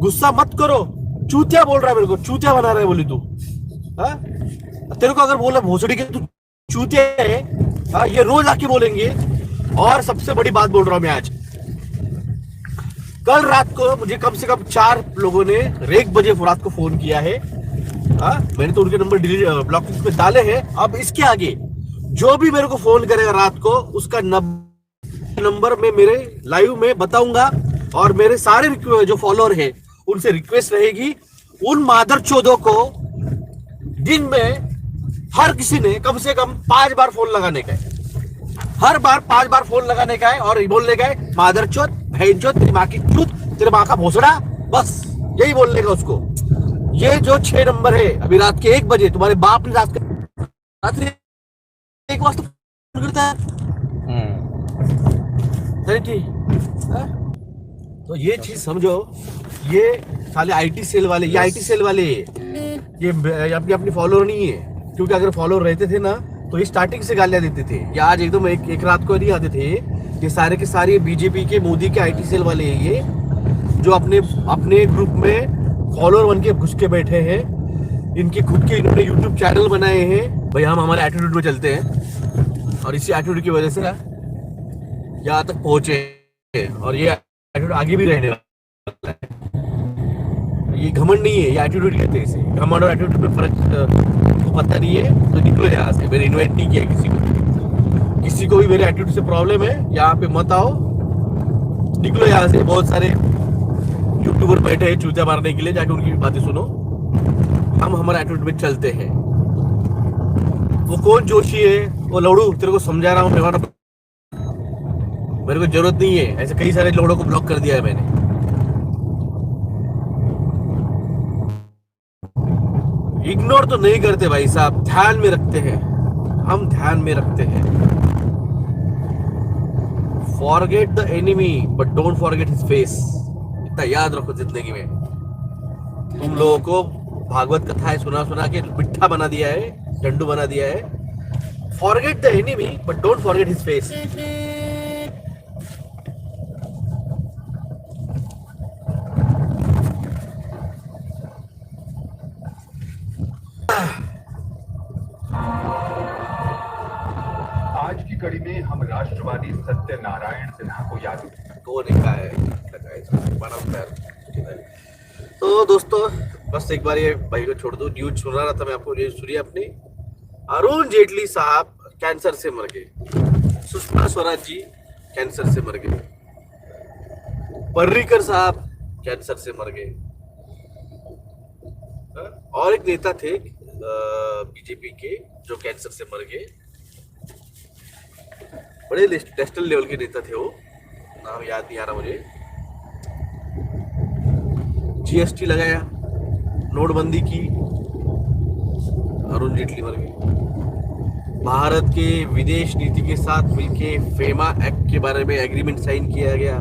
गुस्सा मत करो। चूतिया बोल रहा है मेरे को, चूतिया बना रहा है बोली तू। हाँ, तेरे को अगर बोला भोसड़ी के तू चूतिया है, हाँ, ये रोज आके बोलेंगे। और सबसे बड़ी बात बोल रहा हूं मैं आज, कल रात को मुझे कम से कम 4 लोगों ने 1 बजे रात को फोन किया है। हाँ, मैंने तो उनके नंबर डिलीट ब्लॉक लिस्ट में डाले हैं। अब इसके आगे जो भी मेरे को फोन करेगा रात को, उसका नंबर में मेरे लाइव में बताऊंगा। और मेरे सारे जो फॉलोअर है उनसे रिक्वेस्ट रहेगी, उन मादर चौधों को दिन में हर किसी ने कम से कम 5 बार फोन लगाने का है। हर बार 5 बार फोन लगाने का है और बोलने का है, मादर चौथ, बहन चौथ, तेरी माँ की चूत, तेरे माँ का भोसड़ा, बस यही बोलने का उसको। ये जो 6 नंबर है, अभी रात के 1 बजे तुम्हारे बाप ने रात्रि 1 बजे फोन करता है। तो ये चीज समझो, ये साले आईटी सेल वाले, ये आईटी सेल वाले, ये अपनी फॉलोअर नहीं है। क्योंकि अगर फॉलोअर रहते थे ना तो ये स्टार्टिंग से गालियां देते थे। ये आज एकदम एक रात को नहीं आते थे। ये सारे के सारे बीजेपी के, मोदी के आईटी सेल वाले हैं ये, जो अपने ग्रुप में फॉलोअर बन के घुस के बैठे हैं। इनके खुद के इन्होंने यूट्यूब चैनल बनाए हैं। भाई हम हमारे एटीट्यूड में चलते हैं और इसी एटीट्यूड की वजह से यहाँ तक पहुंचे, और ये एटीट्यूड आगे भी रहने वाला है। ये घमंड नहीं है, ये एटीट्यूड कहते हैं इसे। घमंड और एटीट्यूड में फर्क तो पता नहीं है तो निकलो यहाँ से। मैंने इन्वाइट नहीं किया किसी को भी मेरे एटीट्यूड से प्रॉब्लम है यहाँ पे मत आओ, निकलो यहाँ से। बहुत सारे यूट्यूबर बैठे हैं चूतिया मारने के लिए, जाके उनकी बातें सुनो। हम हमारे एटीट्यूड में चलते हैं। वो कौन जोशी है, वो लौड़ू, तेरे को समझा रहा हूँ। मेरे को जरूरत नहीं है, ऐसे कई सारे लोगों को ब्लॉक कर दिया है मैंने। इग्नोर तो नहीं करते भाई साहब, ध्यान में रखते हैं। हम ध्यान में रखते हैं। Forget the enemy but don't forget his face. इतना याद रखो जिंदगी में। तुम लोगों को भागवत कथाएं सुना के मिठा बना दिया है, डंडू बना दिया है। Forget the enemy but don't forget his face. आज की कड़ी में हम राष्ट्रवादी सत्यनारायण सिन्हा को याद कौन है। तो दोस्तों बस एक बार ये भाई को छोड़ दो। न्यूज सुना रहा था मैं आपको, न्यूज सुनिए अपनी। अरुण जेटली साहब कैंसर से मर गए। सुषमा स्वराज जी कैंसर से मर गए। पर्रिकर साहब कैंसर से मर गए। और एक नेता थे बीजेपी के जो कैंसर से मर गए। बड़े नेशनल लेवल के नेता थे वो, नाम याद नहीं आ रहा मुझे। जीएसटी लगाया, नोटबंदी की, अरुण जेटली मर गए। भारत के विदेश नीति के साथ मिलके फेमा एक्ट के बारे में एग्रीमेंट साइन किया गया,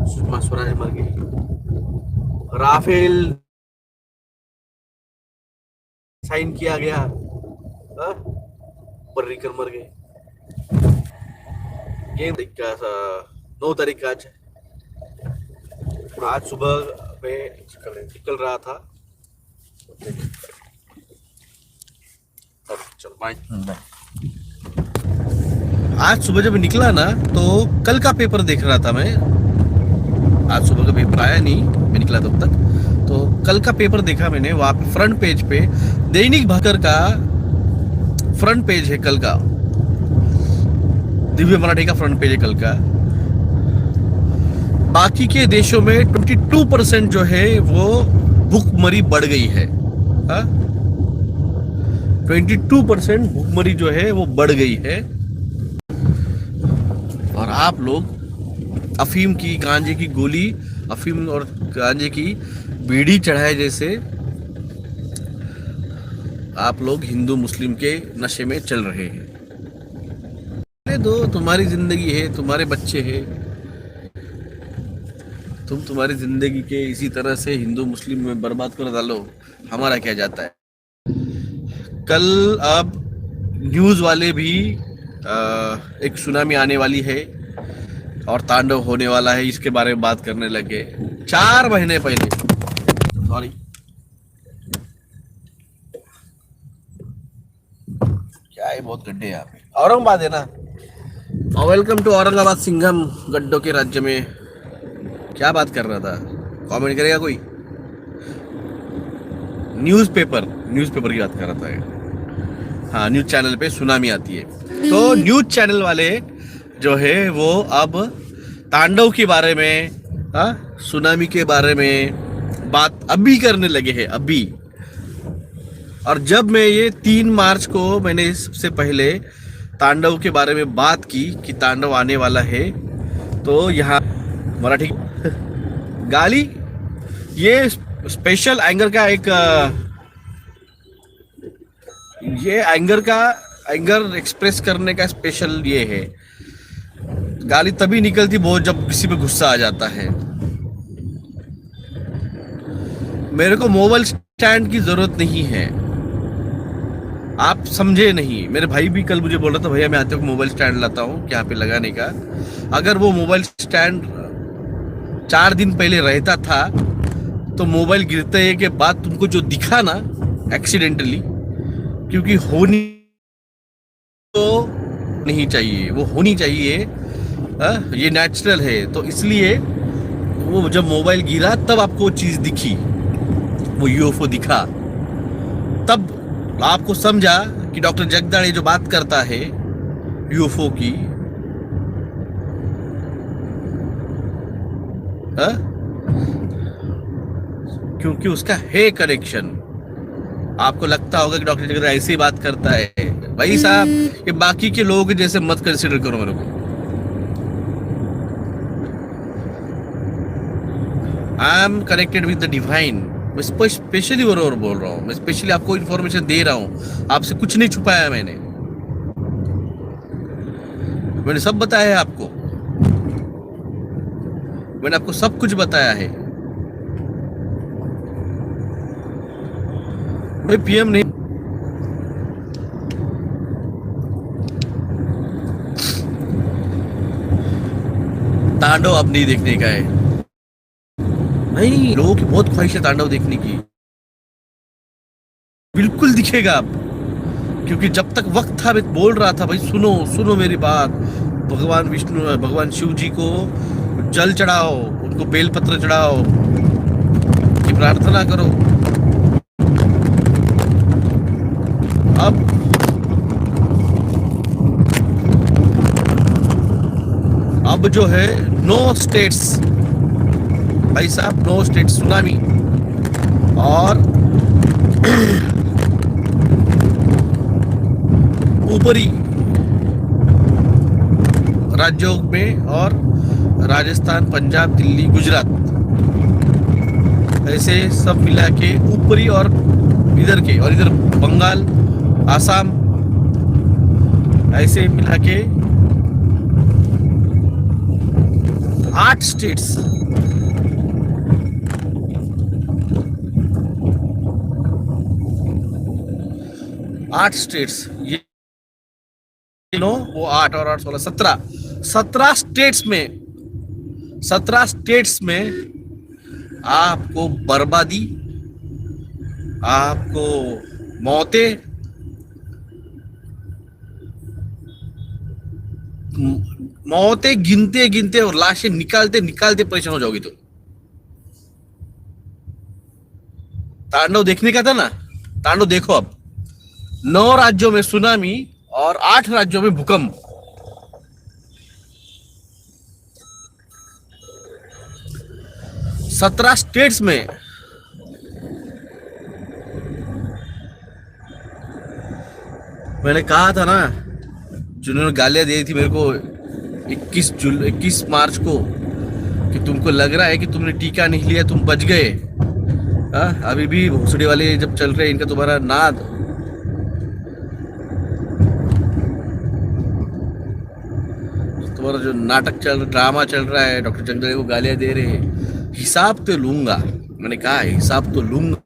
सुषमा स्वराज मर गई। राफेल साइन किया गया, पर्रिकर मर गए। 9 तारीख आज सुबह में निकल रहा था। आज सुबह जब निकला ना तो कल का पेपर देख रहा था मैं। आज सुबह का पेपर आया नहीं, मैं निकला तब तक। तो कल का पेपर देखा मैंने। वहां पे फ्रंट पेज पे दैनिक भास्कर का फ्रंट पेज है कल का। दिव्य मराठी का फ्रंट पेज है कल का। बाकी के देशों में 22% जो है वो भूखमरी बढ़ गई है। 22% भूखमरी जो है वो बढ़ गई है। और आप लोग अफीम की, गांजे की गोली, अफीम और गांजे की बीड़ी चढ़ाए जैसे आप लोग हिंदू मुस्लिम के नशे में चल रहे हैं। दो, तुम्हारी जिंदगी है, तुम्हारे बच्चे हैं, तुम तुम्हारी जिंदगी के इसी तरह से हिंदू मुस्लिम में बर्बाद कर डालो, हमारा क्या जाता है। कल अब न्यूज वाले भी एक सुनामी आने वाली है और तांडव होने वाला है, इसके बारे में बात करने लगे। 4 महीने पहले सॉरी। क्या है, बहुत गड्ढे यहाँ पे। औरंगाबाद है ना। और वेलकम टू औरंगाबाद सिंघम गड्ढों के राज्य में। क्या बात कर रहा था, कमेंट करेगा कोई? न्यूज़पेपर की बात कर रहा था ये। हाँ, न्यूज चैनल पे सुनामी आती है, तो न्यूज चैनल वाले जो है वो अब तांडव के बारे में, हाँ, सुनामी के बारे में बात अभी करने लगे हैं अभी। और जब मैं ये 3 मार्च को मैंने सबसे पहले तांडव के बारे में बात की कि तांडव आने वाला है, तो यहाँ मराठी गाली, ये स्पेशल एंगर का एक ये एंगर एक्सप्रेस करने का स्पेशल ये है। गाली तभी निकलती बहुत जब किसी पे गुस्सा आ जाता है। मेरे को मोबाइल स्टैंड की जरूरत नहीं है, आप समझे नहीं। मेरे भाई भी कल मुझे बोल रहा था, भैया मैं आते वक्त मोबाइल स्टैंड लाता हूँ यहाँ पे लगाने का। अगर वो मोबाइल स्टैंड 4 दिन पहले रहता था तो मोबाइल गिरते के बाद तुमको जो दिखा ना एक्सीडेंटली, क्योंकि होनी तो नहीं चाहिए, वो होनी चाहिए, ये नेचुरल है। तो इसलिए वो जब मोबाइल गिरा तब आपको वो चीज दिखी, वो यूएफओ दिखा, तब आपको समझा कि डॉक्टर जगदाड़े जो बात करता है यूएफओ की, क्योंकि उसका है कनेक्शन। आपको लगता होगा कि डॉक्टर जगदाड़े ऐसे ही बात करता है। भाई साहब, ये बाकी के लोगों के जैसे मत कंसिडर करो मेरे को। I am connected with the divine. मैं स्पेशली बरोबर बोल रहा हूँ, मैं स्पेशली आपको इन्फॉर्मेशन दे रहा हूँ, आपसे कुछ नहीं छुपाया। मैंने सब बताया है आपको, मैंने आपको सब कुछ बताया है। मैं पीएम नहीं, तांडव अब नहीं देखने का है। नहीं, लोगों की बहुत ख्वाहिश है तांडव देखने की। बिल्कुल दिखेगा अब, क्योंकि जब तक वक्त था मैं बोल रहा था, भाई सुनो सुनो मेरी बात, भगवान विष्णु, भगवान शिव जी को जल चढ़ाओ, उनको बेलपत्र चढ़ाओ, की प्रार्थना करो। अब जो है नो स्टेट्स, भाई साहब, नो स्टेट्स सुनामी, और ऊपरी राज्यों में और राजस्थान, पंजाब, दिल्ली, गुजरात, ऐसे सब मिला के ऊपरी और इधर के, और इधर बंगाल, आसाम, ऐसे मिला के 8 स्टेट्स। ये नो, वो 8 और 8 16 17 स्टेट्स में आपको बर्बादी, आपको मौतें गिनते और लाशें निकालते परेशान हो जाओगी। तो तांडव देखने का था ना, तांडव देखो। अब 9 राज्यों में सुनामी और 8 राज्यों में भूकंप। सत्रह स्टेट्स में मैंने कहा था ना, जिन्होंने गालियां दी थी मेरे को 21 मार्च को, कि तुमको लग रहा है कि तुमने टीका नहीं लिया, तुम बच गए। अभी भी भोसड़ी वाले जब चल रहे इनका तुम्हारा नाद, तुम्हारा जो नाटक ड्रामा चल रहा है, डॉक्टर जगदाड़े को गालियां दे रहे हैं, हिसाब तो लूंगा। मैंने कहा हिसाब तो लूंगा,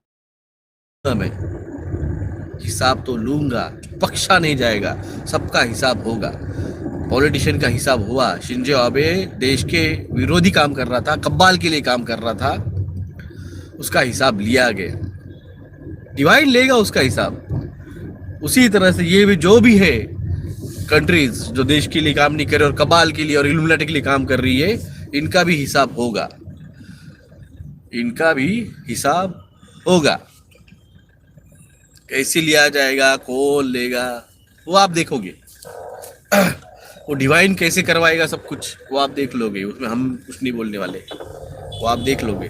मैं हिसाब तो लूंगा, बख्शा नहीं जाएगा, सबका हिसाब होगा। पॉलिटिशियन का हिसाब हुआ। शिंजो आबे देश के विरोधी काम कर रहा था, कब्बाल के लिए काम कर रहा था, उसका हिसाब लिया गया, डिवाइन लेगा उसका हिसाब। उसी तरह से ये भी जो भी है कंट्रीज जो देश के लिए काम नहीं कर रहे और कबाल के लिए और इल्यूमिनाटी के लिए काम कर रही है, इनका भी हिसाब होगा, इनका भी हिसाब होगा। कैसे लिया जाएगा, कौन लेगा, वो आप देखोगे। वो डिवाइन कैसे करवाएगा सब कुछ, वो आप देख लोगे, उसमें हम कुछ नहीं बोलने वाले, वो आप देख लोगे।